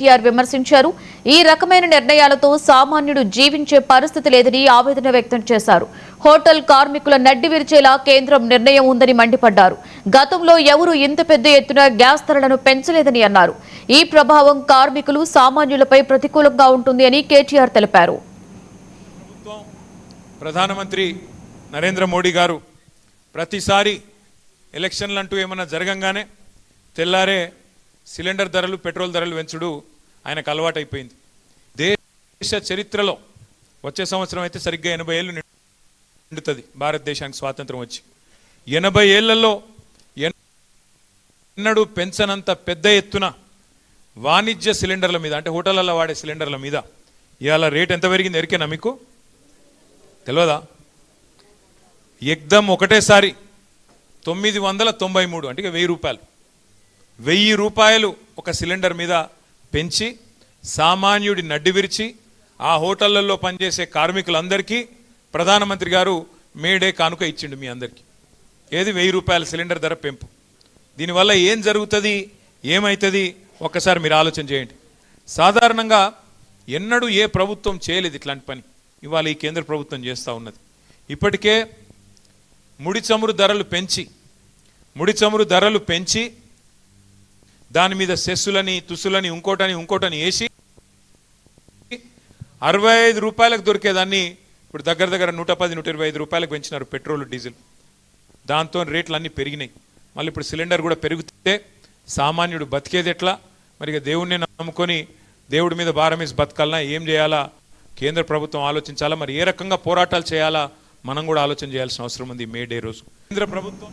కేటీఆర్ విమర్శించారు. ఈ రకమైన నిర్ణయాలతో సామాన్యుడు జీవించే పరిస్థితి లేదని ఆవేదన వ్యక్తం చేశారు. హోటల్ కార్మికుల నడ్డి విరిచేలా కేంద్రం నిర్ణయం ఉందని మండిపడ్డారు. గతంలో ఎవరూ ఇంత పెద్ద ఎత్తున గ్యాస్ ధరలను పెంచలేదని అన్నారు. ఈ ప్రభావం కార్మికులు సామాన్యులపై ప్రతికూలంగా ఉంటుంది అని కేటీఆర్ తెలిపారు. ప్రధానమంత్రి నరేంద్ర మోడీ గారు ప్రతిసారి ఎలక్షన్లు అంటూ ఏమన్నా జరగంగానే తెల్లారే సిలిండర్ ధరలు పెట్రోల్ ధరలు పెంచుడు ఆయనకు అలవాటైపోయింది. దేశ చరిత్రలో వచ్చే సంవత్సరం అయితే సరిగ్గా 80 ఏళ్ళు నిండుతుంది భారతదేశానికి స్వాతంత్రం వచ్చి. 80 ఏళ్లలో ఎన్నడూ పెంచనంత పెద్ద ఎత్తున వాణిజ్య సిలిండర్ల మీద అంటే హోటళ్లలో వాడే సిలిండర్ల మీద ఇవాళ రేట్ ఎంత పెరిగింది ఎరికేనా మీకు? తెలియదా? ఎగ్దమ్ ఒకటేసారి 993 అంటే 1000 రూపాయలు 1000 రూపాయలు ఒక సిలిండర్ మీద పెంచి సామాన్యుడి నడ్డి విరిచి ఆ హోటళ్లలో పనిచేసే కార్మికులందరికీ ప్రధానమంత్రి గారు మేడే కానుక ఇచ్చిండు మీ అందరికీ. ఏది 1000 రూపాయల సిలిండర్ ధర పెంపు. దీనివల్ల ఏం జరుగుతుంది, ఏమవుతుంది ఒక్కసారి మీరు ఆలోచన చేయండి. సాధారణంగా ఎన్నడూ ఏ ప్రభుత్వం చేయలేదు ఇట్లాంటి పని. ఇవాళ ఈ కేంద్ర ప్రభుత్వం చేస్తూ ఉన్నది. ఇప్పటికే ముడి చమురు ధరలు పెంచి దాని మీద సెస్సులని తుస్సులని ఇంకోటని వేసి 65 రూపాయలకు దొరికేదాన్ని ఇప్పుడు దగ్గర 110-125 రూపాయలకు పెంచినారు పెట్రోల్ డీజిల్. దాంతో రేట్లు అన్నీ పెరిగినాయి. మళ్ళీ ఇప్పుడు సిలిండర్ కూడా పెరిగితే సామాన్యుడు బతికేది ఎట్లా? మరి దేవుణ్ణి నమ్ముకొని దేవుడి మీద భారం వేసి బతకాలన్నా ఏం చేయాలా కేంద్ర ప్రభుత్వం ఆలోచించాలా. మరి ఏ రకంగా పోరాటాలు చేయాలా మనం కూడా ఆలోచన చేయాల్సిన అవసరం ఉంది మే డే రోజు. కేంద్ర ప్రభుత్వం